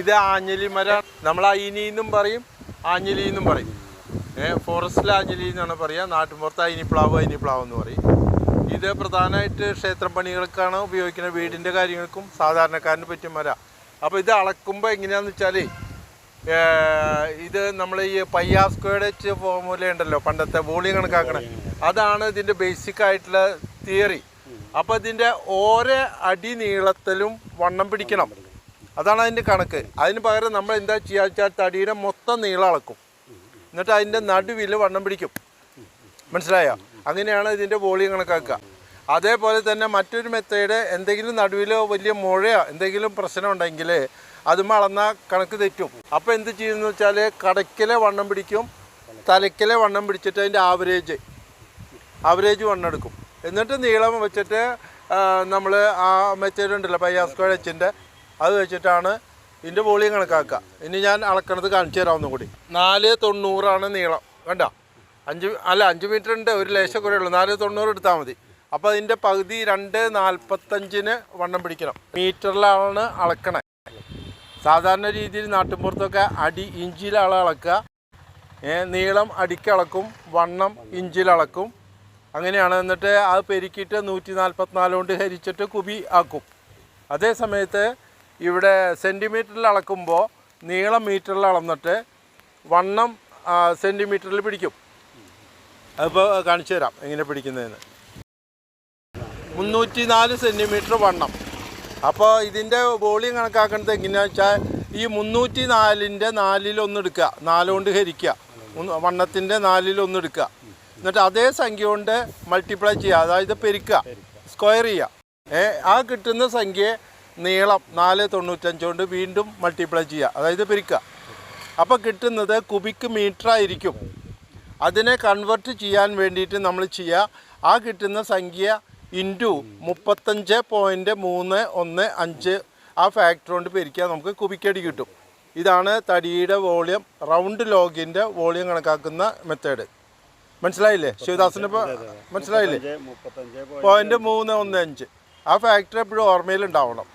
ഇത് ആഞ്ഞലി മരം. നമ്മൾ അയിനിന്നും പറയും, ആഞ്ഞലിന്നും പറയും. ഫോറസ്റ്റിൽ ആഞ്ഞലി എന്നാണ് പറയുക. നാട്ടിൻപുറത്ത് അയിനിപ്ലാവ് എന്ന് പറയും. ഇത് പ്രധാനമായിട്ട് ക്ഷേത്രപ്പണികൾക്കാണ് ഉപയോഗിക്കുന്നത്. വീടിൻ്റെ കാര്യങ്ങൾക്കും സാധാരണക്കാരന് പറ്റിയ മരം. അപ്പോൾ ഇത് അളക്കുമ്പോൾ എങ്ങനെയാണെന്ന് വെച്ചാൽ, ഇത് നമ്മൾ ഈ പയ്യാസ്കോയുടെ ഫോർമുല ഉണ്ടല്ലോ, പണ്ടത്തെ വോളിയം കണക്കാക്കണേ, അതാണ് ഇതിൻ്റെ ബേസിക് ആയിട്ടുള്ള തിയറി. അപ്പോൾ ഇതിൻ്റെ ഓരോ അടി നീളത്തിലും വണ്ണം പിടിക്കണം, അതാണ് അതിൻ്റെ കണക്ക്. അതിന് പകരം നമ്മൾ എന്താ ചെയ്യുക വെച്ചാൽ തടിയുടെ മൊത്തം നീളം അളക്കും, എന്നിട്ട് അതിൻ്റെ നടുവിൽ വണ്ണം പിടിക്കും. മനസ്സിലായോ? അങ്ങനെയാണ് ഇതിൻ്റെ വോളിയം കണക്കാക്കുക. അതേപോലെ തന്നെ മറ്റൊരു മെത്തേഡ്, എന്തെങ്കിലും നടുവിലോ വലിയ മുഴയോ എന്തെങ്കിലും പ്രശ്നം ഉണ്ടെങ്കിൽ അതും അളന്നാൽ കണക്ക് തെറ്റും. അപ്പോൾ എന്ത് ചെയ്യുന്നു വെച്ചാൽ കടയ്ക്കലെ വണ്ണം പിടിക്കും, തലയ്ക്കലെ വണ്ണം പിടിച്ചിട്ട് അതിൻ്റെ ആവറേജ് വണ്ണം എടുക്കും. എന്നിട്ട് നീളം വെച്ചിട്ട് നമ്മൾ ആ മെത്തേഡ് ഉണ്ടല്ലോ പയ്യാസ്കോ എച്ചിൻ്റെ, അത് വെച്ചിട്ടാണ് ഇതിൻ്റെ വോളിയം കണക്കാക്കുക. ഇനി ഞാൻ അളക്കണത് കാണിച്ചു തരാം ഒന്നും കൂടി. 490 നീളം. കണ്ട 5 മീറ്റർ ഉണ്ട്, ഒരു ലേശം കൂടെ ഉള്ളൂ. 490 എടുത്താൽ മതി. അപ്പോൾ അതിൻ്റെ പകുതി 2.45 വണ്ണം പിടിക്കണം. മീറ്ററിലാണ് അളക്കണേ. സാധാരണ രീതിയിൽ നാട്ടിൻപുറത്തൊക്കെ അടി ഇഞ്ചിലാണ് അളക്കുക. നീളം അടിക്ക് അളക്കും, വണ്ണം ഇഞ്ചിൽ അളക്കും. അങ്ങനെയാണ്. എന്നിട്ട് അത് പെരുക്കിയിട്ട് 144 കൊണ്ട് ഹരിച്ചിട്ട് കുബി ആക്കും. അതേ സമയത്ത് ഇവിടെ സെൻറ്റിമീറ്ററിൽ അളക്കുമ്പോൾ നീളം മീറ്ററിൽ അളന്നിട്ട് വണ്ണം സെൻറ്റിമീറ്ററിൽ പിടിക്കും. അതിപ്പോൾ കാണിച്ചു തരാം എങ്ങനെ പിടിക്കുന്നതെന്ന്. 304 സെൻറ്റിമീറ്റർ വണ്ണം. അപ്പോൾ ഇതിൻ്റെ വോളിയം കണക്കാക്കുന്നത് എങ്ങനെയാണെന്ന് വെച്ചാൽ, ഈ 304ൻ്റെ 4 എടുക്കുക, 4 കൊണ്ട് ഹരിക്കുക, വണ്ണത്തിൻ്റെ 4 എടുക്കുക. എന്നിട്ട് അതേ സംഖ്യ കൊണ്ട് മൾട്ടിപ്ലൈ ചെയ്യുക, അതായത് പെരുക്കുക, സ്ക്വയർ ചെയ്യുക. ആ കിട്ടുന്ന സംഖ്യ നീളം 495 കൊണ്ട് വീണ്ടും മൾട്ടിപ്ലൈ ചെയ്യുക, അതായത് പെരുക്കുക. അപ്പോൾ കിട്ടുന്നത് കുബിക്ക് മീറ്റർ ആയിരിക്കും. അതിനെ കൺവെർട്ട് ചെയ്യാൻ വേണ്ടിയിട്ട് നമ്മൾ ചെയ്യുക, ആ കിട്ടുന്ന സംഖ്യ ഇൻറ്റു 35.315 ആ ഫാക്ടർ കൊണ്ട് പെരുക്കുക, നമുക്ക് കുബിക്കടി കിട്ടും. ഇതാണ് തടിയുടെ വോളിയം, റൗണ്ട് ലോഗിൻ്റെ വോളിയം കണക്കാക്കുന്ന മെത്തേഡ്. മനസ്സിലായില്ലേ ശിവദാസിന്? ഇപ്പോൾ മനസ്സിലായില്ലേ? 35.315. ആ ഫാക്ടർ എപ്പോഴും ഓർമ്മയിൽ ഉണ്ടാവണം.